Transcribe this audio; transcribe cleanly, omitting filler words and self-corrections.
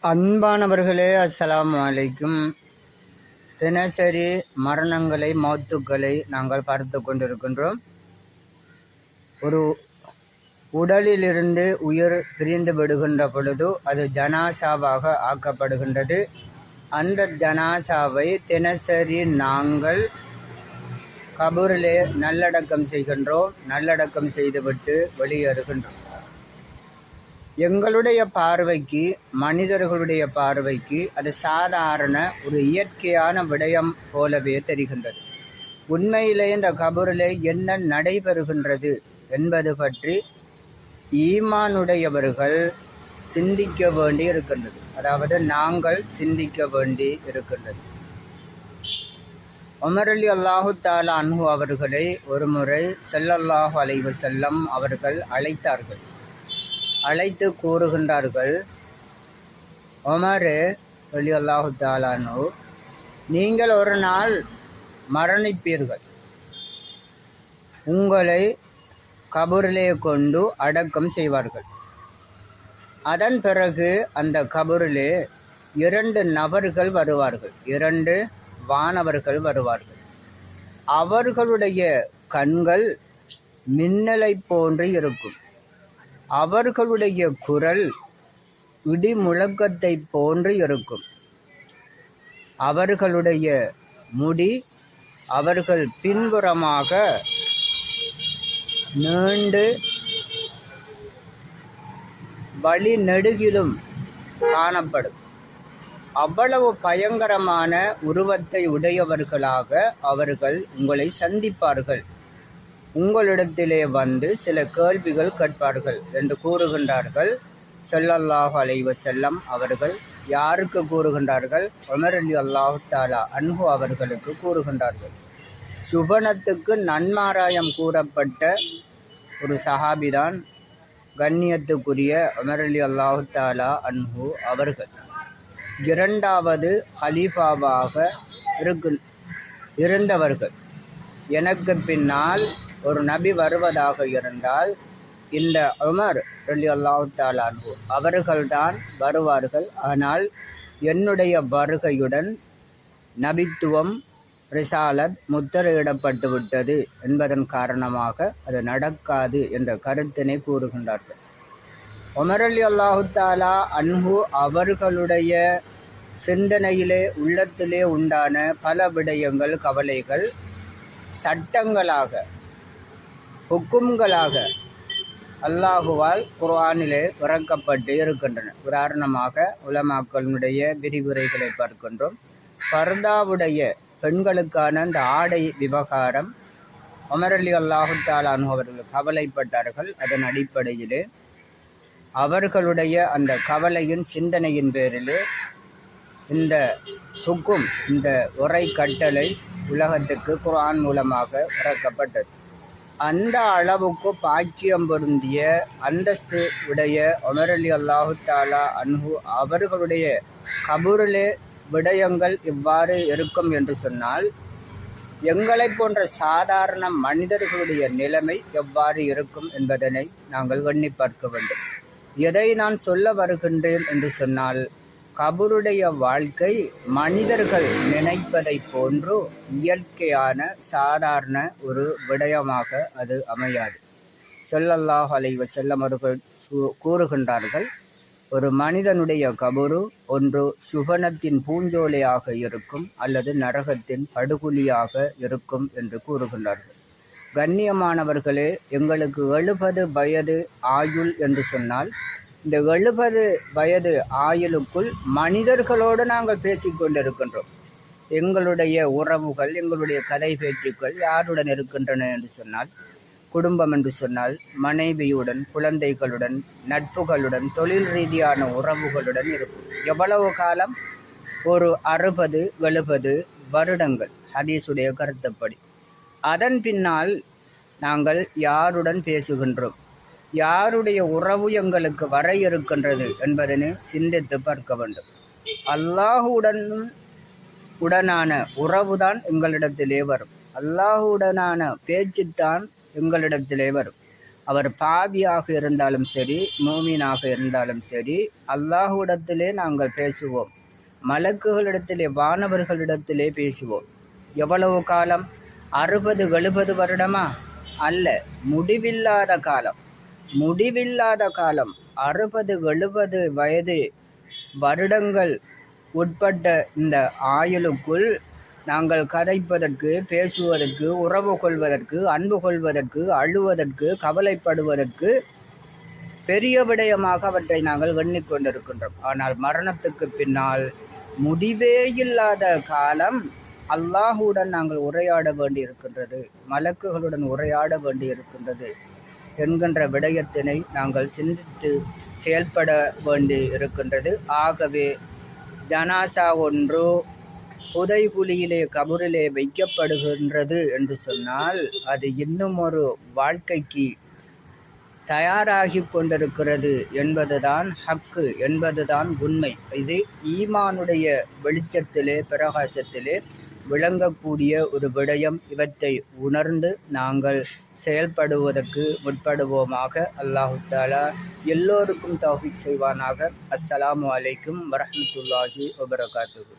அன்பானவர்களே, அஸ்ஸலாமு அலைக்கும். தினசரி மரணங்களை, மௌத்துக்களை நாங்கள் பார்த்து கொண்டிருக்கின்றோம். ஒரு உடலிலிருந்து உயிர் பிரிந்து விடுகின்ற பொழுது அது ஜனாசாவாக ஆக்கப்படுகின்றது. அந்த ஜனாசாவை தினசரி நாங்கள் கபூரிலே நல்லடக்கம் செய்கின்றோம். நல்லடக்கம் செய்துவிட்டு வெளியேறுகின்றோம். எங்களுடைய பார்வைக்கு, மனிதர்களுடைய பார்வைக்கு அது சாதாரண ஒரு இயற்கையான விடயம் போலவே தெரிகின்றது. உண்மையிலே இந்த கபூரிலே என்ன நடைபெறுகின்றது என்பது பற்றி ஈமானுடையவர்கள் சிந்திக்க வேண்டி இருக்கின்றது. அதாவது நாங்கள் சிந்திக்க வேண்டி இருக்கின்றது. உமர் ரலியல்லாஹு தஆலா அன்ஹு அவர்களை ஒரு முறை ஸல்லல்லாஹு அலைஹி வஸல்லம் அவர்கள் அழைத்தார்கள். அழைத்து கூறுகின்றார்கள், உமர் ரலியல்லாஹு தஆலா அன்ஹு, நீங்கள் ஒரு நாள் மரணிப்பீர்கள். உங்களை கபூரிலே கொண்டு அடக்கம் செய்வார்கள். அதன் பிறகு அந்த கபூரிலே 2 நபர்கள் வருவார்கள், 2 வானவர்கள் வருவார்கள். அவர்களுடைய கண்கள் மின்னலை போன்று இருக்கும். அவர்களுடைய குரல் இடி முழக்கத்தை போன்று இருக்கும். அவர்களுடைய முடி அவர்கள் பின்புறமாக நீண்டு வழி நெடுகிலும் காணப்படும். அவ்வளவு பயங்கரமான உருவத்தை உடையவர்களாக அவர்கள் உங்களை சந்திப்பார்கள். உங்களிடத்திலே வந்து சில கேள்விகள் கேட்பார்கள் என்று கூறுகின்றார்கள் ஸல்லல்லாஹு அலைஹி வஸல்லம் அவர்கள். யாருக்கு கூறுகின்றார்கள்? உமர் ரலியல்லாஹு தஆலா அன்ஹு அவர்களுக்கு கூறுகின்றார்கள். சுபனத்துக்கு நன்மாராயம் கூறப்பட்ட ஒரு சஹாபிதான் கண்ணியத்துக்குரிய உமர் ரலியல்லாஹு தஆலா அன்ஹு அவர்கள். 2வது ஹலீஃபாவாக இருந்தவர்கள். எனக்கு பின்னால் ஒரு நபி வருவதாக இருந்தால் இந்த உமர் ரலியல்லாஹு தஆலா அன்ஹு அவர்கள்தான் வருவார்கள். ஆனால் என்னுடைய வருகையுடன் நபித்துவம், ரிசாலத் முத்திரையிடப்பட்டு விட்டது என்பதன் காரணமாக அது நடக்காது என்ற கருத்தினை கூறுகின்றார்கள். உமர் ரலியல்லாஹு தஆலா அன்ஹு அவர்களுடைய சிந்தனையிலே, உள்ளத்திலே உண்டான பல விடயங்கள், கவலைகள் சட்டங்களாக, ஹுக்கும்களாக அல்லாஹுவால் குர்ஆனிலே இறக்கப்பட்டு இருக்கின்றன. உதாரணமாக உலமாக்களுடைய விரிவுரைகளை பார்க்கின்றோம். பர்தாவுடைய பெண்களுக்கான அந்த ஆடை விவகாரம் உமர் ரலியல்லாஹு தஆலா அன்ஹு அவர்கள் கவலைப்பட்டார்கள். அதன் அடிப்படையிலே அவர்களுடைய அந்த கவலையின் சிந்தனையின் பேரிலே இந்த ஹுக்கும், இந்த உரை கட்டளை உலகத்துக்கு குர்ஆன் மூலமாக இறக்கப்பட்டது. அந்த அளவுக்கு பாக்கியம் பொருந்திய அந்தஸ்து உடைய உமர் ரலியல்லாஹு தஆலா அன்ஹு அவர்களுடைய கபூரிலே விடயங்கள் இவ்வாறு இருக்கும் என்று சொன்னால், எங்களை போன்ற சாதாரண மனிதர்களுடைய நிலைமை எவ்வாறு இருக்கும் என்பதனை நாங்கள் எண்ணி பார்க்க வேண்டும். எதை நான் சொல்ல வருகின்றேன் என்று சொன்னால், கபருடைய வாழ்க்கை மனிதர்கள் நினைப்பதை போன்று இயற்கையான சாதாரண ஒரு விடயமாக அது அமையாது. ஸல்லல்லாஹு அலைஹி வஸல்லம் அவர்கள் கூறுகின்றார்கள், ஒரு மனிதனுடைய கபரு ஒன்று சுவனத்தின் பூஞ்சோலையாக இருக்கும் அல்லது நரகத்தின் படுகொலியாக இருக்கும் என்று கூறுகின்றார்கள். கண்ணியமானவர்களே, எங்களுக்கு 70 வயது ஆயுள் என்று சொன்னால், இந்த 70 வயது ஆயுளுக்குள் மனிதர்களோடு நாங்கள் பேசிக்கொண்டிருக்கின்றோம். எங்களுடைய உறவுகள், எங்களுடைய கதை பேச்சுக்கள் யாருடன் இருக்கின்றன என்று சொன்னால், குடும்பம் என்று சொன்னால் மனைவியுடன், குழந்தைகளுடன், நட்புகளுடன், தொழில் ரீதியான உறவுகளுடன் இருக்கும். எவ்வளவு காலம்? ஒரு 60-70 வருடங்கள் ஹதீஸுடைய கருத்துப்படி. அதன் பின்னால் நாங்கள் யாருடன் பேசுகின்றோம், யாருடைய உறவு எங்களுக்கு வர இருக்கின்றது என்பதனை சிந்தித்து பார்க்க வேண்டும். அல்லாஹுடனான உறவுதான் எங்களிடத்திலே வரும். அல்லாஹுடனான பேச்சுத்தான் எங்களிடத்திலே வரும். அவர் பாவியாக இருந்தாலும் சரி, மூமினாக இருந்தாலும் சரி, அல்லாஹ்விடத்திலே நாங்கள் பேசுவோம். மலக்குகளிடத்திலே, வானவர்களிடத்திலே பேசுவோம். எவ்வளவு காலம்? 60-70 வருடமா? அல்ல, முடிவில்லாத காலம். முடிவில்லாத காலம். 60-70 வயது வருடங்கள் உட்பட்ட இந்த ஆயுளுக்குள் நாங்கள் கதைப்பதற்கு, பேசுவதற்கு, உறவு கொள்வதற்கு, அன்பு கொள்வதற்கு, அழுவதற்கு, கவலைப்படுவதற்கு பெரிய விடயமாக அவற்றை நாங்கள் எண்ணிக்கொண்டிருக்கின்றோம். ஆனால் மரணத்துக்கு பின்னால் முடிவே இல்லாத காலம் அல்லாஹுடன் நாங்கள் உரையாட வேண்டி இருக்கின்றது, மலக்குகளுடன் உரையாட வேண்டி இருக்கின்றது என்கின்ற விடயத்தினை நாங்கள் சிந்தித்து செயல்பட வேண்டி இருக்கின்றது. ஆகவே ஜனாசா ஒன்று புதைகுழியிலே, கபரிலே வைக்கப்படுகின்றது என்று சொன்னால் அது இன்னும் ஒரு வாழ்க்கைக்கு தயாராகி கொண்டிருக்கிறது என்பதுதான் ஹக்கு, என்பதுதான் உண்மை. இது ஈமானுடைய வெளிச்சத்திலே, பிரகாசத்திலே விளங்கக்கூடிய ஒரு விடயம். இவற்றை உணர்ந்து நாங்கள் செயல்படுவதற்கு முற்படுவோமாக. அல்லாஹு தஆலா எல்லோருக்கும் தௌஃபீக் செய்வானாக. அஸ்ஸலாமு அலைக்கும் வரஹ்மத்துல்லாஹி வபரகாத்துஹு.